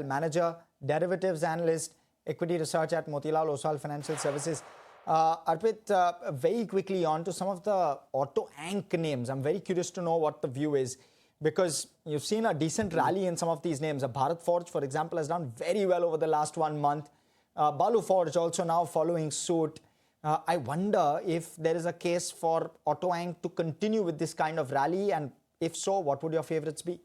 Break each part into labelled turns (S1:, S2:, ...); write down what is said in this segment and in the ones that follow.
S1: manager, derivatives analyst, equity research at Motilal Oswal Financial Services. Arpit, very quickly on to some of the auto-ank names. I'm very curious to know what the view is, because you've seen a decent rally in some of these names. Bharat Forge, for example, has done very well over the last 1 month. Balu Forge also now following suit. I wonder if there is a case for auto-ank to continue with this kind of rally, and if so, what would your favorites be?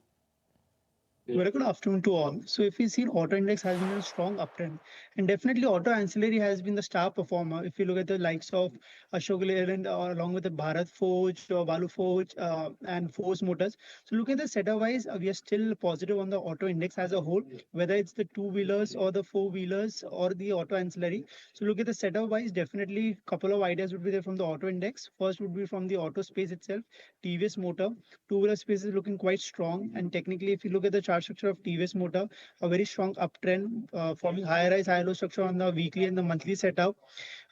S2: Very good afternoon to all. So if we see auto index has been a strong uptrend, and definitely auto ancillary has been the star performer. If you look at the likes of Ashok Leyland or along with the Bharat Forge or Balu Forge and Force Motors. So look at the setup wise, we are still positive on the auto index as a whole, whether it's the two-wheelers or the four-wheelers or the auto ancillary. So look at the setup wise, definitely couple of ideas would be there from the auto index. First would be from the auto space itself, TVS Motor. Two-wheeler space is looking quite strong, and technically if you look at the chart structure of TVS Motor, a very strong uptrend, forming high rise, high low structure on the weekly and the monthly setup.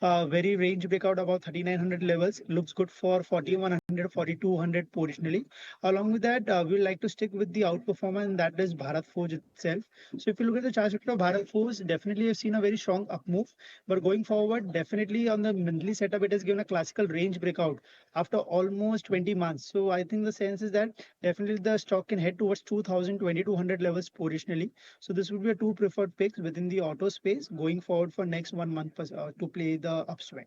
S2: Very range breakout about 3900 levels. Looks good for 4100, 4200 positionally. Along with that, we would like to stick with the outperformer, and that is Bharat Forge itself. So if you look at the chart structure of Bharat Forge, definitely you've seen a very strong up move. But going forward, definitely on the monthly setup, it has given a classical range breakout after almost 20 months. So I think the sense is that definitely the stock can head towards 2000, 2200 levels positionally. So this would be a two preferred picks within the auto space going forward for next 1 month to play the upswing.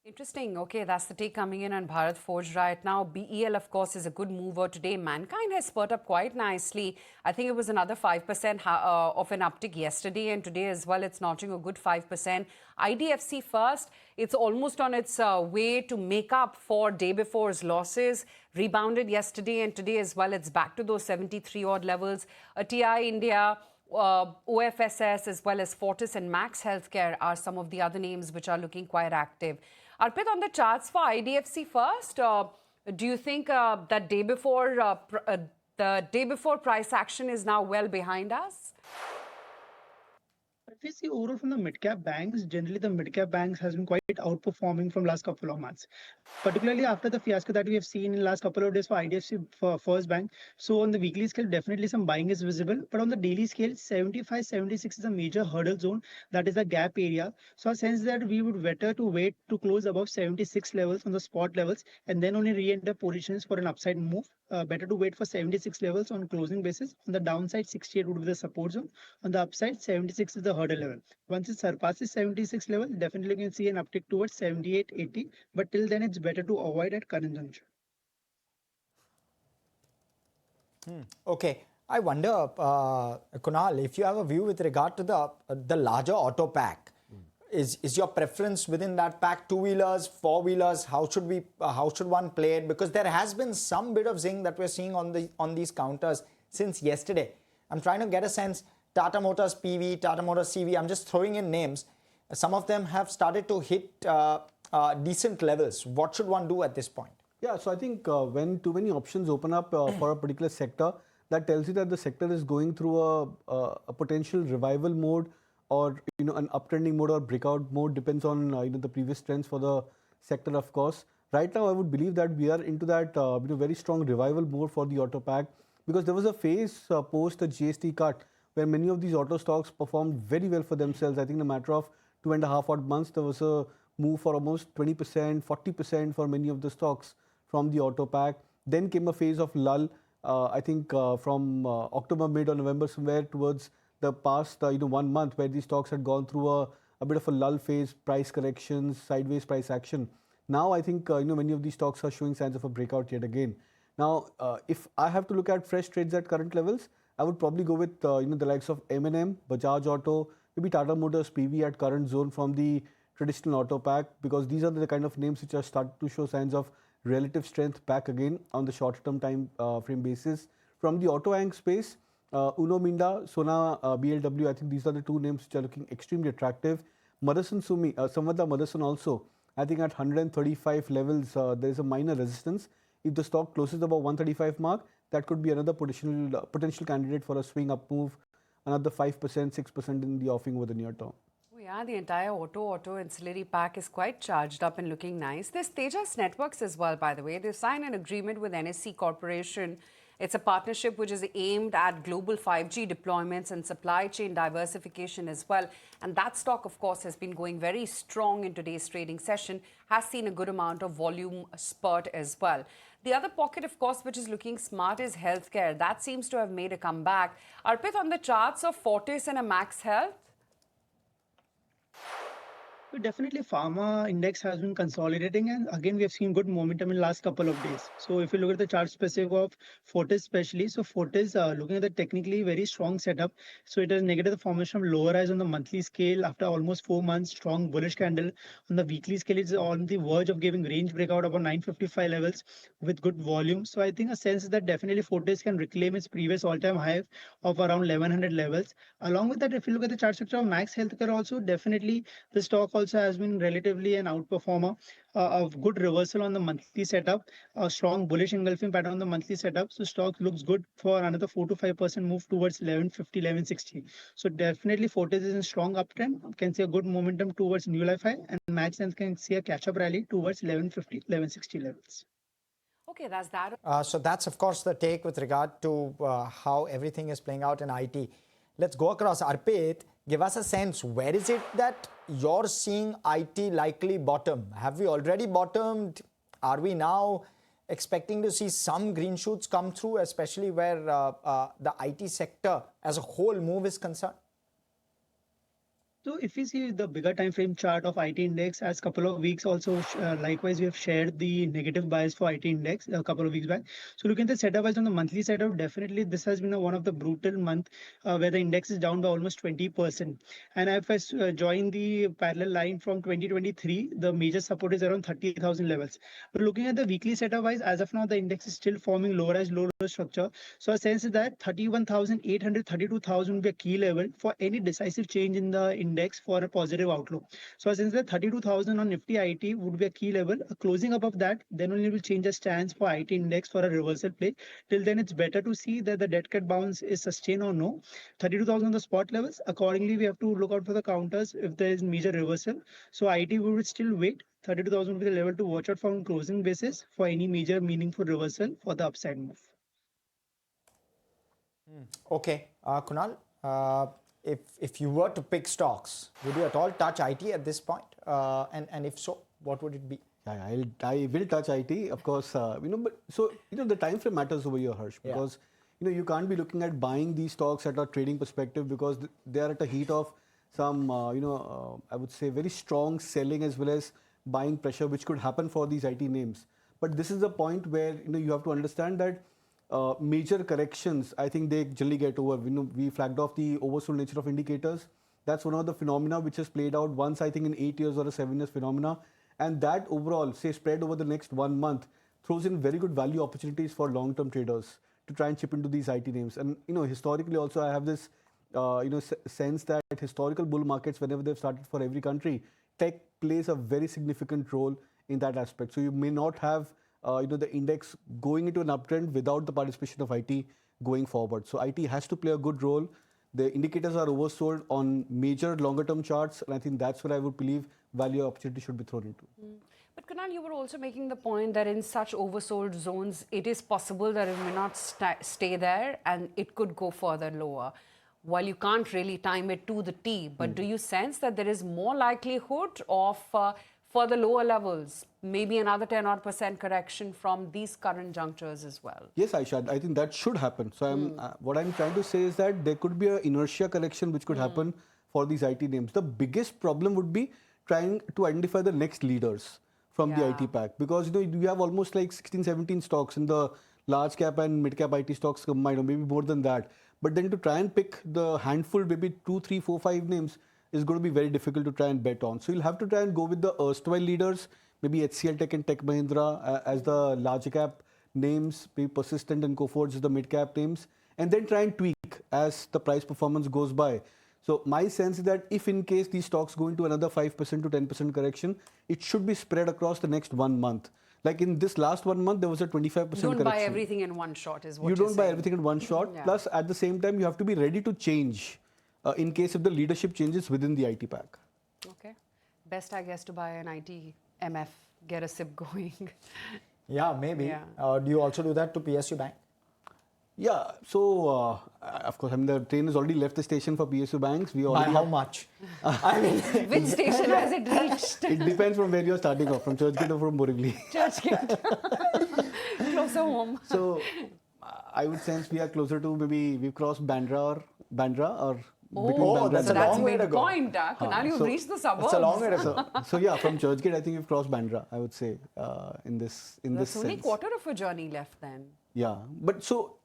S3: Interesting. Okay, that's the take coming in on Bharat Forge right now. BEL, of course, is a good mover today. Mankind has spurt up quite nicely. I think it was another 5% of an uptick yesterday, and today as well, it's notching a good 5%. IDFC first, it's almost on its way to make up for day before's losses. Rebounded yesterday and today as well. It's back to those 73 odd levels. TI India, OFSS as well as Fortis and Max Healthcare are some of the other names which are looking quite active. Arpit, on the charts for IDFC first, do you think that the day before price action is now well behind us?
S2: If we see overall from the mid-cap banks, generally the mid-cap banks has been quite outperforming from last couple of months, particularly after the fiasco that we have seen in last couple of days for IDFC for First Bank. So on the weekly scale, definitely some buying is visible, but on the daily scale, 75, 76 is a major hurdle zone. That is the gap area. So I sense that we would better to wait to close above 76 levels on the spot levels and then only re-enter positions for an upside move. Better to wait for 76 levels on closing basis. On the downside, 68 would be the support zone. On the upside, 76 is the hurdle level. Once it surpasses 76 level, definitely you can see an uptick towards 78, 80. But till then, it's better to avoid at current juncture.
S1: Okay. I wonder, Kunal, if you have a view with regard to the larger auto pack. Is your preference within that pack two-wheelers, four-wheelers? How should one play it? Because there has been some bit of zing that we're seeing on these counters since yesterday. I'm trying to get a sense. Tata Motors PV, Tata Motors CV, I'm just throwing in names. Some of them have started to hit decent levels. What should one do at this point?
S4: Yeah, so I think when too many options open up for a particular sector, that tells you that the sector is going through a potential revival mode, or an uptrending mode or breakout mode, depends on the previous trends for the sector, of course. Right now, I would believe that we are into that very strong revival mode for the auto pack, because there was a phase post the GST cut where many of these auto stocks performed very well for themselves. I think in a matter of 2.5 odd months, there was a move for almost 20%, 40% for many of the stocks from the auto pack. Then came a phase of lull, I think from October, mid or November, somewhere towards the past 1 month, where these stocks had gone through a bit of a lull phase, price corrections, sideways price action. Now I think many of these stocks are showing signs of a breakout yet again. Now, if I have to look at fresh trades at current levels, I would probably go with the likes of M&M, Bajaj Auto, maybe Tata Motors PV at current zone from the traditional auto pack, because these are the kind of names which are starting to show signs of relative strength back again on the short-term time frame basis. From the auto ank space, Uno Minda, Sona BLW, I think these are the two names which are looking extremely attractive. Motherson Sumi, Samvada Motherson also, I think at 135 levels, there is a minor resistance. If the stock closes above 135 mark, that could be another potential candidate for a swing up move, another 5%, 6% in the offing over the near term.
S3: Oh yeah, the entire auto ancillary pack is quite charged up and looking nice. There's Tejas Networks as well, by the way. They've signed an agreement with NSC Corporation. It's a partnership which is aimed at global 5G deployments and supply chain diversification as well. And that stock, of course, has been going very strong in today's trading session, has seen a good amount of volume spurt as well. The other pocket, of course, which is looking smart is healthcare. That seems to have made a comeback. Arpit, on the charts of Fortis and a Max Health,
S2: So definitely pharma index has been consolidating, and again we have seen good momentum in last couple of days. So if you look at the chart specific of Fortis especially, so Fortis looking at the technically very strong setup. So it has negated the formation of lower highs on the monthly scale after almost 4 months, strong bullish candle. On the weekly scale, it's on the verge of giving range breakout about 955 levels with good volume. So I think a sense is that definitely Fortis can reclaim its previous all-time high of around 1100 levels. Along with that, if you look at the chart structure of Max Healthcare also, definitely the stock also has been relatively an outperformer of good reversal on the monthly setup, a strong bullish engulfing pattern on the monthly setup. So stock looks good for another 4 to 5% move towards 1150, 1160. So definitely Fortis is in strong uptrend, can see a good momentum towards new life high, and Max Sense can see a catch-up rally towards 1150, 1160 levels.
S3: okay, that's that.
S1: So that's, of course, the take with regard to how everything is playing out in IT. Let's go across. Arpit, give us a sense. Where is it that you're seeing IT likely bottom? Have we already bottomed? Are we now expecting to see some green shoots come through, especially where the IT sector as a whole move is concerned?
S2: So if we see the bigger time frame chart of IT index, as couple of weeks also, likewise we have shared the negative bias for IT index a couple of weeks back. So looking at the setup wise on the monthly setup, definitely this has been one of the brutal month where the index is down by almost 20%. And if I join the parallel line from 2023, the major support is around 30,000 levels. But looking at the weekly setup wise, as of now, the index is still forming lower as low structure. So a sense is that 31,800, 32,000 will be a key level for any decisive change in the index for a positive outlook. So since the 32,000 on Nifty IT would be a key level, a closing above that, then only will change the stance for IT index for a reversal play. Till then, it's better to see that the dead cat bounce is sustained or no. 32,000 on the spot levels. Accordingly, we have to look out for the counters if there is major reversal. So IT we would still wait. 32,000 will be the level to watch out for on closing basis for any major meaningful reversal for the upside move.
S1: Okay, Kunal, if you were to pick stocks, would you at all touch IT at this point? And if so, what would it be?
S4: Yeah, I will touch IT, of course. But so the time frame matters over here, Harsh, because you can't be looking at buying these stocks at a trading perspective because they are at the heat of some I would say very strong selling as well as buying pressure, which could happen for these IT names. But this is the point where you have to understand that major corrections, I think they generally get over. We flagged off the oversold nature of indicators. That's one of the phenomena which has played out once, I think, in 8 years or a 7 years phenomena. And that overall, say, spread over the next 1 month, throws in very good value opportunities for long-term traders to try and chip into these IT names. And historically also, I have this sense that historical bull markets, whenever they've started for every country, tech plays a very significant role in that aspect. So you may not have the index going into an uptrend without the participation of IT going forward. So IT has to play a good role. The indicators are oversold on major longer term charts, and I think that's where I would believe value opportunity should be thrown into.
S3: But Kunal, you were also making the point that in such oversold zones, it is possible that it may not stay there and it could go further lower. While you can't really time it to the T, but do you sense that there is more likelihood of further lower levels, maybe another 10% correction from these current junctures as well?
S4: Yes, Aisha, I think that should happen. So what I'm trying to say is that there could be an inertia correction which could happen for these IT names. The biggest problem would be trying to identify the next leaders from the IT pack, because you have almost like 16, 17 stocks in the large cap and mid cap IT stocks combined, or maybe more than that. But then to try and pick the handful, maybe 2, 3, 4, 5 names is going to be very difficult to try and bet on. So you'll have to try and go with the erstwhile leaders, maybe HCL Tech and Tech Mahindra as the large cap names, maybe Persistent and Coforge as the mid cap names, and then try and tweak as the price performance goes by. So my sense is that if in case these stocks go into another 5% to 10% correction, it should be spread across the next 1 month. Like in this last 1 month, there was a 25% correction.
S3: Don't buy everything in one shot is what
S4: you
S3: you're
S4: don't buy
S3: saying.
S4: everything in one shot. Plus, at the same time, you have to be ready to change in case if the leadership changes within the IT pack.
S3: Okay. Best, I guess, to buy an IT MF, get a SIP going.
S1: Yeah, maybe.
S3: Yeah.
S1: Do you also do that to PSU Bank?
S4: Yeah, so of course, I mean, the train has already left the station for PSU banks. We
S1: By
S4: already
S1: how
S4: have,
S1: much? I mean,
S3: Which station has it reached?
S4: it depends from where you're starting off, from Churchgate or from Borivali.
S3: Churchgate. Closer home.
S4: So I would sense we are closer to, maybe we've crossed Bandra or between
S1: Oh,
S4: Bandra
S1: that's
S3: So
S1: a
S4: and
S3: that's
S1: long way to go.
S3: midpoint. Kunal, you've
S4: so
S3: reached the suburbs.
S1: it's a long way to go.
S4: So yeah, from Churchgate, I think we've crossed Bandra, I would say, in this
S3: That's only
S4: sense.
S3: quarter of a journey left then.
S4: Yeah, but so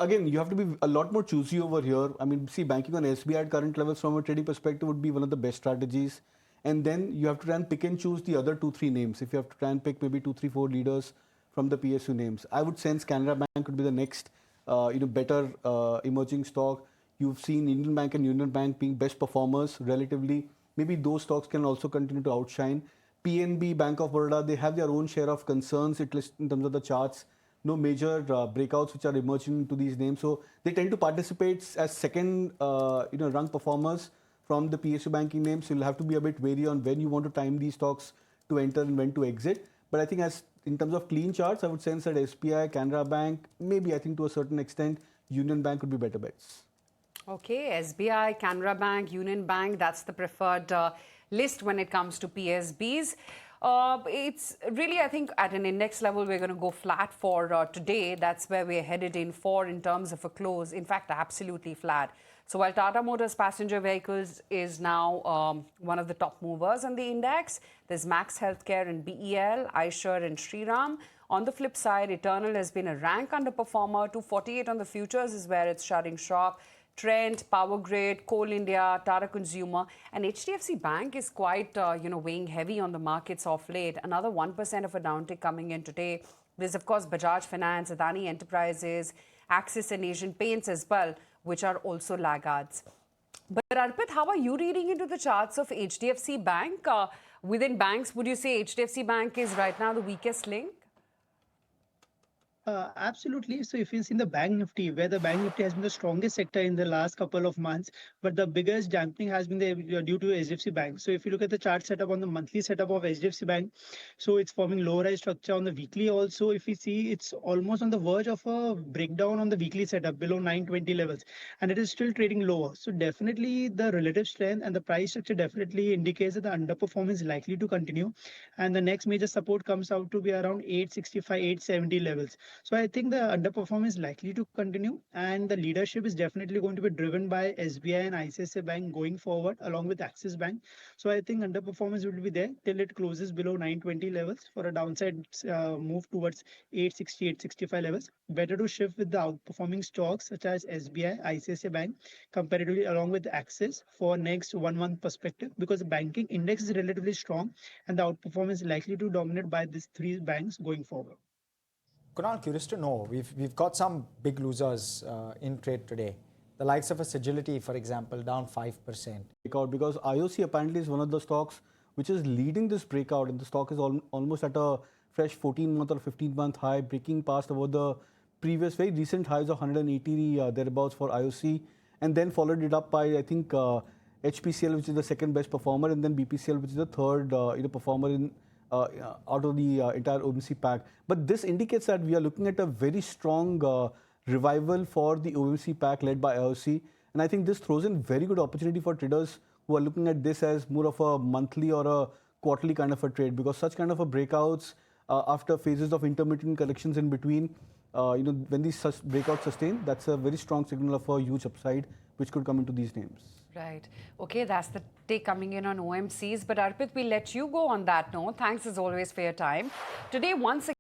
S4: again, you have to be a lot more choosy over here. I mean, see, banking on SBI at current levels from a trading perspective would be one of the best strategies. And then you have to try and pick and choose the other 2-3 names. If you have to try and pick maybe 2-3-4 leaders from the PSU names, I would sense Canara Bank could be the next, better emerging stock. You've seen Indian Bank and Union Bank being best performers relatively. Maybe those stocks can also continue to outshine. PNB, Bank of Baroda, they have their own share of concerns, at least in terms of the charts. No major breakouts which are emerging into these names. So they tend to participate as second, rung performers from the PSU banking names. So you'll have to be a bit wary on when you want to time these stocks to enter and when to exit. But I think as in terms of clean charts, I would sense that SBI, Canara Bank, maybe I think to a certain extent, Union Bank could be better bets.
S3: Okay, SBI, Canara Bank, Union Bank, that's the preferred list when it comes to PSBs. It's really, I think, at an index level, we're going to go flat for today. That's where we're headed in terms of a close. In fact, absolutely flat. So while Tata Motors Passenger Vehicles is now one of the top movers on the index, there's Max Healthcare and BEL, Eicher and Shriram. On the flip side, Eternal has been a rank underperformer. 248 on the futures is where it's shutting shop. Trent, Power Grid, Coal India, Tata Consumer, and HDFC Bank is quite, weighing heavy on the markets of late. Another 1% of a downtick coming in today. There's, of course, Bajaj Finance, Adani Enterprises, Axis and Asian Paints as well, which are also laggards. But Arpit, how are you reading into the charts of HDFC Bank? Within banks, would you say HDFC Bank is right now the weakest link?
S2: Absolutely. So if you see the Bank Nifty, where the Bank Nifty has been the strongest sector in the last couple of months, but the biggest dampening has been due to HDFC Bank. So if you look at the chart setup on the monthly setup of HDFC Bank, so it's forming low rise structure on the weekly also. If you see, it's almost on the verge of a breakdown on the weekly setup below 920 levels, and it is still trading lower. So definitely the relative strength and the price structure definitely indicates that the underperformance is likely to continue. And the next major support comes out to be around 865, 870 levels. So I think the underperformance is likely to continue, and the leadership is definitely going to be driven by SBI and ICICI Bank going forward, along with Axis Bank. So I think underperformance will be there till it closes below 920 levels for a downside move towards 860, 865 levels. Better to shift with the outperforming stocks such as SBI, ICICI Bank, comparatively along with Axis for next 1 month perspective, because the banking index is relatively strong and the outperformance is likely to dominate by these three banks going forward.
S1: Kunal, curious to know, we've got some big losers in trade today. The likes of a Sagility, for example, down 5%.
S4: Breakout, because IOC apparently is one of the stocks which is leading this breakout, and the stock is almost at a fresh 14-month or 15-month high, breaking past over the previous very recent highs of 180 thereabouts for IOC, and then followed it up by, I think, HPCL, which is the second best performer, and then BPCL, which is the third performer in out of the entire OMC pack. But this indicates that we are looking at a very strong revival for the OMC pack led by IOC. And I think this throws in very good opportunity for traders who are looking at this as more of a monthly or a quarterly kind of a trade, because such kind of a breakouts after phases of intermittent corrections in between, when these breakouts sustain, that's a very strong signal of a huge upside which could come into these names.
S3: Right. Okay, that's the take coming in on OMCs. But Arpit, we'll let you go on that note. Thanks as always for your time. Today, once again,